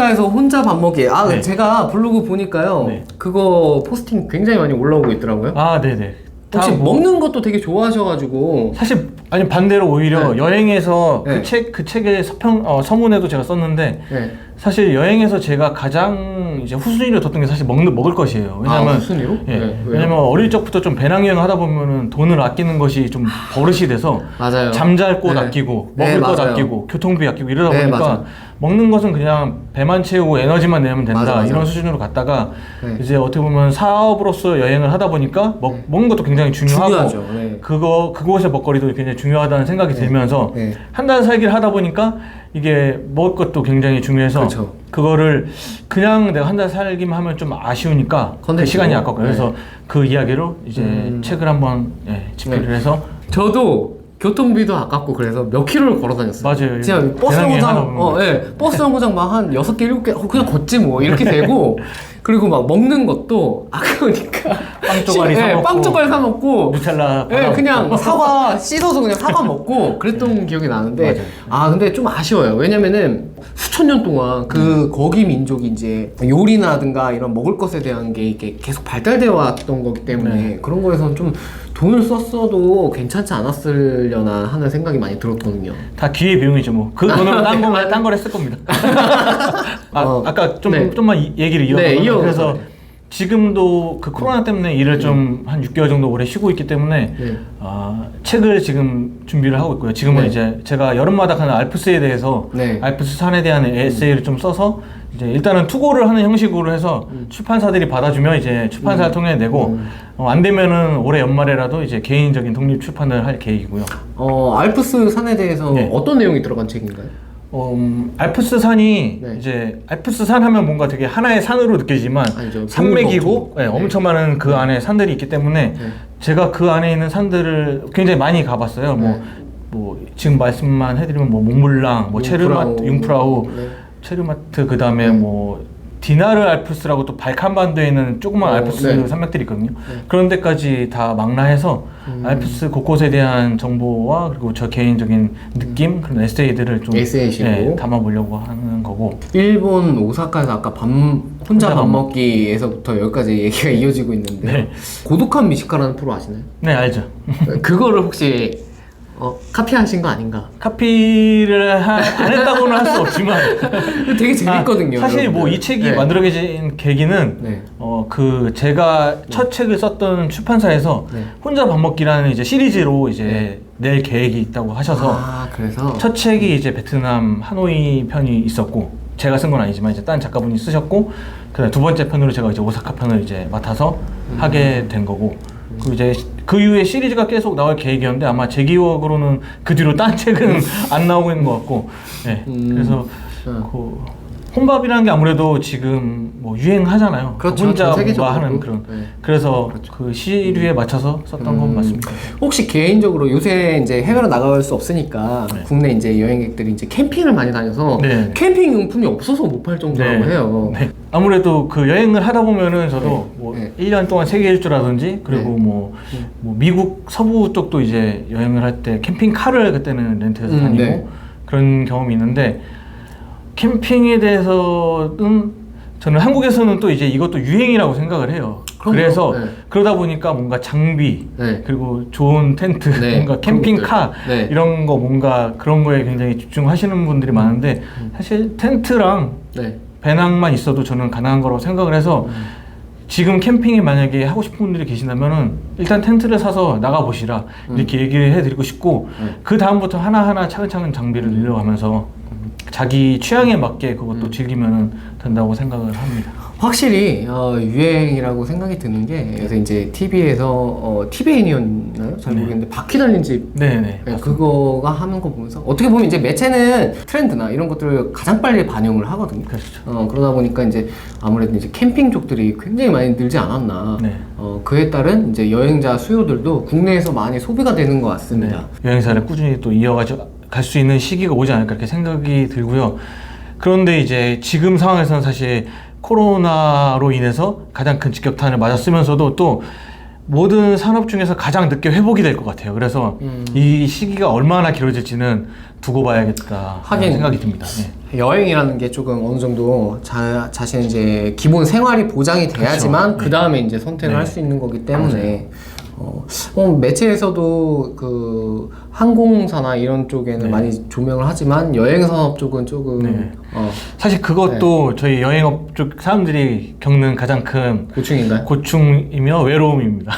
오사카에서 혼자 밥 먹기. 네. 제가 블로그 보니까요. 네. 그거 포스팅 굉장히 많이 올라오고 있더라고요. 네네. 혹시 뭐 먹는 것도 되게 좋아하셔가지고. 사실 아니 반대로 오히려 네. 여행에서 네. 그 책의 서문에도 제가 썼는데 네. 사실 여행에서 제가 가장 이제 후순위를 뒀던 게 사실 먹을 것이에요. 왜냐면 순위로? 예, 네. 왜냐면 어릴 적부터 좀 배낭여행 하다 보면은 돈을 아끼는 것이 좀 버릇이 돼서 맞아요. 잠잘 곳 네. 아끼고 네, 먹을 것 맞아요. 아끼고 교통비 아끼고 이러다 네, 보니까 맞아요. 먹는 것은 그냥 배만 채우고 에너지만 내면 된다 맞아. 이런 수준으로 갔다가 네. 이제 어떻게 보면 사업으로서 여행을 하다 보니까 먹는 것도 굉장히 중요하고 중요하죠. 네. 그곳의 먹거리도 굉장히 중요하다는 생각이 들면서 네. 한 달 살기를 하다 보니까 이게 먹을 것도 굉장히 중요해서 그렇죠. 그거를 그냥 내가 한 달 살기만 하면 좀 아쉬우니까 그 컨텐츠로? 시간이 아깝고 네. 그래서 그 이야기로 이제 책을 한번 집필을 네. 해서 저도 교통비도 아깝고 그래서 몇 킬로를 걸어 다녔어요. 맞아요. 진짜 버스 배낭여행 하다 정거장, 보면 버스 정거장 막 한 6개, 7개, 그냥 걷지 뭐. 이렇게 되고. 그리고 막 먹는 것도 아까우니까. 빵 쪼가리 사 먹고 빵 쪼가리 사 먹고. 누텔라 그냥 사과 씻어서 그냥 사과 먹고 그랬던 기억이 나는데. 맞아요. 근데 좀 아쉬워요. 왜냐면은 수천 년 동안 거기 민족이 이제 요리나든가 이런 먹을 것에 대한 게 이게 계속 발달되어 왔던 거기 때문에 그런 거에선 좀 돈을 썼어도 괜찮지 않았으려나 하는 생각이 많이 들었거든요. 다 기회 비용이죠 뭐. 그 돈으로 딴 걸 했을 겁니다. 아까 좀만 얘기를 이어가면 그래서 지금도 그 코로나 때문에 일을 좀 한 6개월 정도 오래 쉬고 있기 때문에 책을 지금 준비를 하고 있고요. 지금은 이제 제가 여름마다 가는 알프스에 대해서 알프스 산에 대한 에세이를 좀 써서 이제 일단은 투고를 하는 형식으로 해서 출판사들이 받아주면 이제 출판사를 통해 내고 안 되면은 올해 연말에라도 이제 개인적인 독립 출판을 할 계획이고요. 알프스 산에 대해서 어떤 내용이 들어간 책인가요? 알프스 산이 이제 알프스 산 하면 뭔가 되게 하나의 산으로 느껴지지만 산맥이고 엄청 많은 그 안에 산들이 있기 때문에 제가 그 안에 있는 산들을 굉장히 많이 가봤어요. 뭐 지금 말씀만 해드리면 뭐 몽블랑, 뭐 체르마트, 융프라우, 체르마트 그 다음에 뭐 디나르 알프스라고 또 발칸반도에 있는 조그만 알프스 산맥들이 있거든요. 그런 데까지 다 망라해서 알프스 곳곳에 대한 정보와 그리고 저 개인적인 느낌 그런 에세이들을 좀 담아보려고 하는 거고. 일본 오사카에서 아까 혼자 밥 먹기에서부터 여기까지 얘기가 이어지고 있는데 고독한 미식가라는 프로 아시나요? 네, 알죠. 그거를 혹시 카피하신 거 아닌가? 카피를 안 했다고는 할 수 없지만 되게 재밌거든요. 사실 뭐 이 책이 만들어진 계기는 제가 첫 책을 썼던 출판사에서 혼자 밥 먹기라는 이제 시리즈로 이제 낼 계획이 있다고 하셔서 그래서 첫 책이 이제 베트남 하노이 편이 있었고 제가 쓴 건 아니지만 이제 딴 작가분이 쓰셨고 그다음 두 번째 편으로 제가 이제 오사카 편을 이제 맡아서 하게 된 거고. 그 이제 그 이후에 시리즈가 계속 나올 계획이었는데 아마 제 기억으로는 그 뒤로 딴 책은 안 나오고 있는 것 같고, 그래서 그 혼밥이라는 게 아무래도 지금 뭐 유행하잖아요. 그렇죠. 혼자 뭔가 하는 그런. 그래서 그 시류에 맞춰서 썼던 건 맞습니다. 혹시 개인적으로 요새 이제 해외로 나갈 수 없으니까 국내 이제 여행객들이 이제 캠핑을 많이 다녀서 캠핑 용품이 없어서 못 팔 정도라고 해요. 아무래도 그 여행을 하다 보면은 저도 뭐 1년 동안 세계 일주라든지 그리고 뭐 미국 서부 쪽도 이제 여행을 할 때 캠핑카를 그때는 렌트해서 다니고 그런 경험이 있는데 캠핑에 대해서는 저는 한국에서는 또 이제 이것도 유행이라고 생각을 해요. 그래서 그러다 보니까 뭔가 장비 그리고 좋은 텐트 뭔가 캠핑카 이런 거 뭔가 그런 거에 굉장히 집중하시는 분들이 많은데 사실 텐트랑 배낭만 있어도 저는 가능한 거라고 생각을 해서 지금 캠핑이 만약에 하고 싶은 분들이 계신다면은 일단 텐트를 사서 나가보시라 이렇게 얘기를 해드리고 싶고 그 다음부터 하나하나 차근차근 장비를 늘려가면서 자기 취향에 맞게 그것도 즐기면 된다고 생각을 합니다. 확실히 유행이라고 생각이 드는 게 요새 이제 TV에서 TVN이었나요? 잘 모르겠는데 바퀴 달린 집 그거가 하는 거 보면서 어떻게 보면 이제 매체는 트렌드나 이런 것들을 가장 빨리 반영을 하거든요. 그렇죠. 그러다 보니까 이제 아무래도 이제 캠핑족들이 굉장히 많이 늘지 않았나. 그에 따른 이제 여행자 수요들도 국내에서 많이 소비가 되는 것 같습니다. 여행사를 꾸준히 또 이어가지고 갈 수 있는 시기가 오지 않을까 이렇게 생각이 들고요. 그런데 이제 지금 상황에서는 사실 코로나로 인해서 가장 큰 직격탄을 맞았으면서도 또 모든 산업 중에서 가장 늦게 회복이 될 것 같아요. 그래서 이 시기가 얼마나 길어질지는 두고 봐야겠다 하긴 생각이 듭니다. 네. 여행이라는 게 조금 어느 정도 자신 이제 기본 생활이 보장이 돼야지만 그 다음에 이제 선택을 할 수 있는 거기 때문에 매체에서도 그 항공사나 이런 쪽에는 많이 조명을 하지만 여행 산업 쪽은 조금 사실 그것도 저희 여행업 쪽 사람들이 겪는 가장 큰 고충인가요? 고충이며 외로움입니다.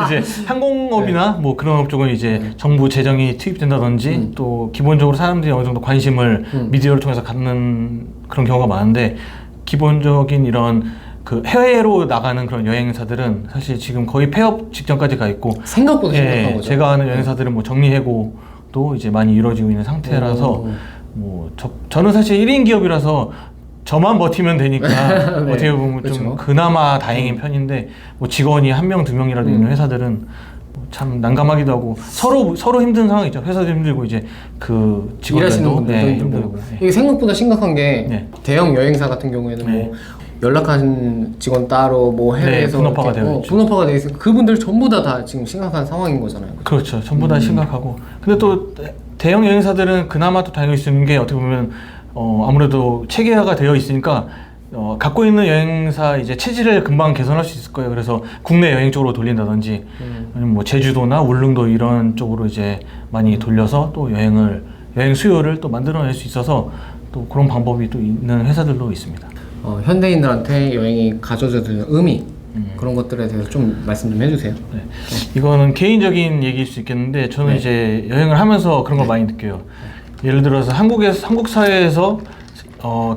이제 항공업이나 뭐 그런 업 쪽은 이제 정부 재정이 투입된다든지 또 기본적으로 사람들이 어느 정도 관심을 미디어를 통해서 갖는 그런 경우가 많은데 기본적인 이런 그 해외로 나가는 그런 여행사들은 사실 지금 거의 폐업 직전까지 가 있고 생각보다 심각한 거죠. 제가 아는 여행사들은 뭐 정리해고도 이제 많이 이루어지고 있는 상태라서 뭐 저는 사실 1인 기업이라서 저만 버티면 되니까 네. 어떻게 보면 그렇죠. 좀 그나마 다행인 편인데 뭐 직원이 1명, 2명이라도 있는 회사들은 참 난감하기도 하고 서로 힘든 상황이죠. 회사도 힘들고 이제 그 일하시는 직원들도 분들도 힘들고 이게 생각보다 심각한 게 대형 여행사 같은 경우에는 뭐 연락한 직원 따로 뭐 해외에서 분업화가 되어 있죠. 분업화가 되어 있으니까 그분들 전부 다 지금 심각한 상황인 거잖아요. 그렇죠. 전부 다 심각하고. 근데 또 대형 여행사들은 그나마 또 다행일 수 있는 게 어떻게 보면 아무래도 체계화가 되어 있으니까 갖고 있는 여행사 이제 체질을 금방 개선할 수 있을 거예요. 그래서 국내 여행 쪽으로 돌린다든지 아니면 뭐 제주도나 울릉도 이런 쪽으로 이제 많이 돌려서 또 여행 수요를 또 만들어낼 수 있어서 또 그런 방법이 또 있는 회사들도 있습니다. 현대인들한테 여행이 가져다 주는 의미 그런 것들에 대해서 좀 말씀 좀 해주세요. 네. 이거는 개인적인 얘기일 수 있겠는데 저는 이제 여행을 하면서 그런 걸 많이 느껴요. 예를 들어서 한국 사회에서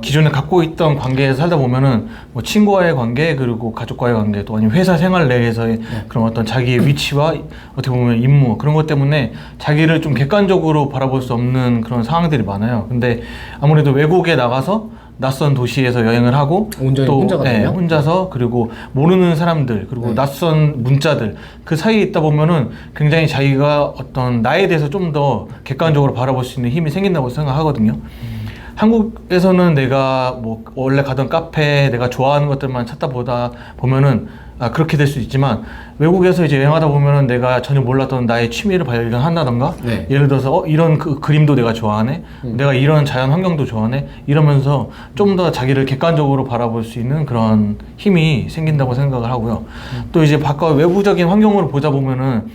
기존에 갖고 있던 관계에서 살다 보면은 뭐 친구와의 관계 그리고 가족과의 관계 또 아니면 회사 생활 내에서의 그런 어떤 자기의 위치와 어떻게 보면 임무 그런 것 때문에 자기를 좀 객관적으로 바라볼 수 없는 그런 상황들이 많아요. 근데 아무래도 외국에 나가서 낯선 도시에서 여행을 하고 온전히 또 혼자 가거든요? 혼자서 그리고 모르는 사람들 그리고 낯선 문자들 그 사이에 있다 보면은 굉장히 자기가 어떤 나에 대해서 좀 더 객관적으로 바라볼 수 있는 힘이 생긴다고 생각하거든요. 한국에서는 내가 뭐 원래 가던 카페 내가 좋아하는 것들만 찾다 보다 보면은 그렇게 될 수 있지만 외국에서 이제 여행하다 보면은 내가 전혀 몰랐던 나의 취미를 발견한다던가 예를 들어서 이런 그림도 내가 좋아하네 내가 이런 자연 환경도 좋아하네 이러면서 좀 더 자기를 객관적으로 바라볼 수 있는 그런 힘이 생긴다고 생각을 하고요. 또 이제 바깥 외부적인 환경으로 보다 보면은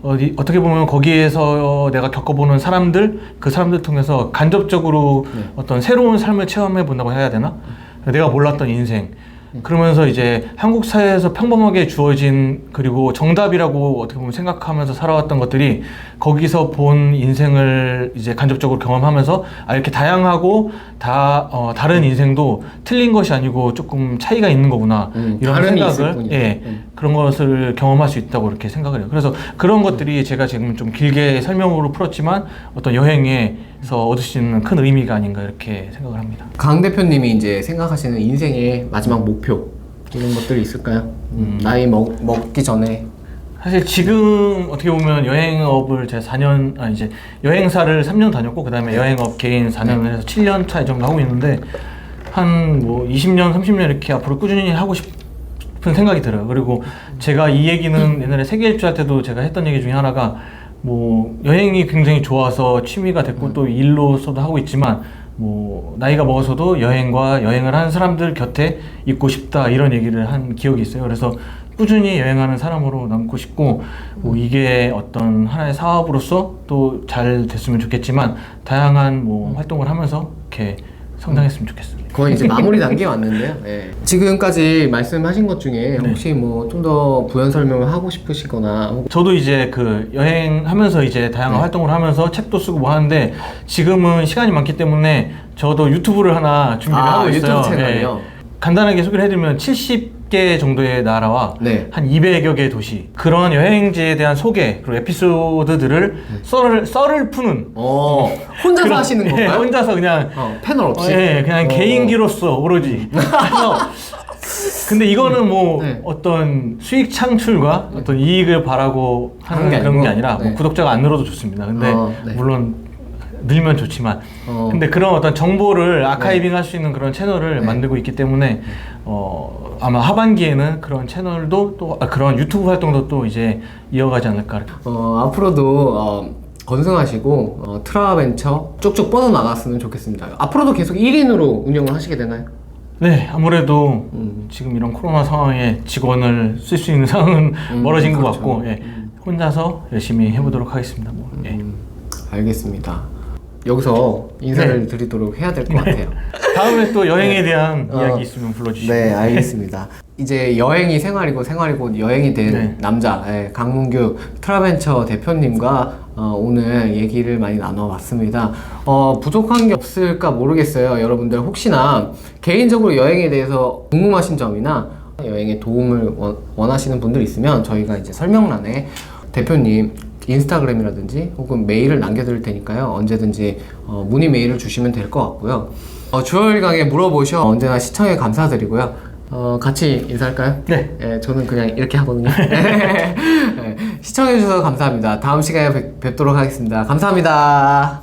어떻게 보면 거기에서 내가 겪어보는 사람들 그 사람들 통해서 간접적으로 어떤 새로운 삶을 체험해 본다고 해야 되나? 내가 몰랐던 인생 그러면서 이제 한국 사회에서 평범하게 주어진 그리고 정답이라고 어떻게 보면 생각하면서 살아왔던 것들이 거기서 본 인생을 이제 간접적으로 경험하면서 이렇게 다양하고 다른 인생도 틀린 것이 아니고 조금 차이가 있는 거구나 이런 생각을 그런 것을 경험할 수 있다고 이렇게 생각을 해요. 그래서 그런 것들이 제가 지금 좀 길게 설명으로 풀었지만 어떤 여행에서 얻을 수 있는 큰 의미가 아닌가 이렇게 생각을 합니다. 강 대표님이 이제 생각하시는 인생의 마지막 목표 이런 것들이 있을까요? 나이 먹기 전에 사실 지금 어떻게 보면 여행업을 제가 4년 이제 여행사를 3년 다녔고 그 다음에 여행업 개인 4년을 해서 7년 차 정도 하고 있는데 한 뭐 20년 30년 이렇게 앞으로 꾸준히 하고 싶은 생각이 들어요. 그리고 제가 이 얘기는 옛날에 세계 일주할 때도 제가 했던 얘기 중에 하나가 뭐 여행이 굉장히 좋아서 취미가 됐고 또 일로서도 하고 있지만 뭐 나이가 먹어서도 여행을 하는 사람들 곁에 있고 싶다 이런 얘기를 한 기억이 있어요. 그래서 꾸준히 여행하는 사람으로 남고 싶고 뭐 이게 어떤 하나의 사업으로서 또 잘 됐으면 좋겠지만 다양한 뭐 활동을 하면서 이렇게 성장했으면 좋겠습니다. 거의 이제 마무리 단계에 왔는데요. 지금까지 말씀하신 것 중에 혹시 뭐 좀 더 부연 설명을 하고 싶으시거나 저도 이제 그 여행하면서 이제 다양한 활동을 하면서 책도 쓰고 뭐 하는데 지금은 시간이 많기 때문에 저도 유튜브를 하나 준비를 하고 있어요. 유튜브 채널이요? 간단하게 소개를 해드리면 70개 정도의 나라와 한 200여 개의 도시 그런 여행지에 대한 소개 그리고 에피소드들을 썰을 푸는 혼자서 하시는 건가요? 혼자서 그냥 패널 없이? 그냥 개인기로서 오로지 그래서 근데 이거는 뭐 어떤 수익 창출과 어떤 이익을 바라고 하는 그런 게 아니라 뭐 구독자가 안 늘어도 좋습니다. 근데 물론 늘면 좋지만 근데 그런 어떤 정보를 아카이빙 할 수 있는 그런 채널을 만들고 있기 때문에 아마 하반기에는 그런 채널도 또 그런 유튜브 활동도 또 이제 이어가지 않을까. 앞으로도 건승하시고 트라벤처 쭉쭉 뻗어나갔으면 좋겠습니다. 앞으로도 계속 1인으로 운영을 하시게 되나요? 네, 아무래도 지금 이런 코로나 상황에 직원을 쓸 수 있는 상황은 멀어진 것 그렇죠. 같고 예, 혼자서 열심히 해보도록 하겠습니다. 뭐, 예. 알겠습니다. 여기서 인사를 드리도록 해야 될 것 같아요. 다음에 또 여행에 대한 이야기 있으면 불러주시고. 네, 알겠습니다. 이제 여행이 생활이고 생활이고 여행이 된 남자 강문규 트라벤처 대표님과 오늘 얘기를 많이 나눠봤습니다. 부족한 게 없을까 모르겠어요. 여러분들 혹시나 개인적으로 여행에 대해서 궁금하신 점이나 여행에 도움을 원하시는 분들 있으면 저희가 이제 설명란에 대표님 인스타그램이라든지 혹은 메일을 남겨드릴 테니까요. 언제든지 문의 메일을 주시면 될 것 같고요. 주얼리 강에 물어보셔 언제나 시청에 감사드리고요. 같이 인사할까요? 네. 저는 그냥 이렇게 하거든요. 네, 시청해주셔서 감사합니다. 다음 시간에 뵙도록 하겠습니다. 감사합니다.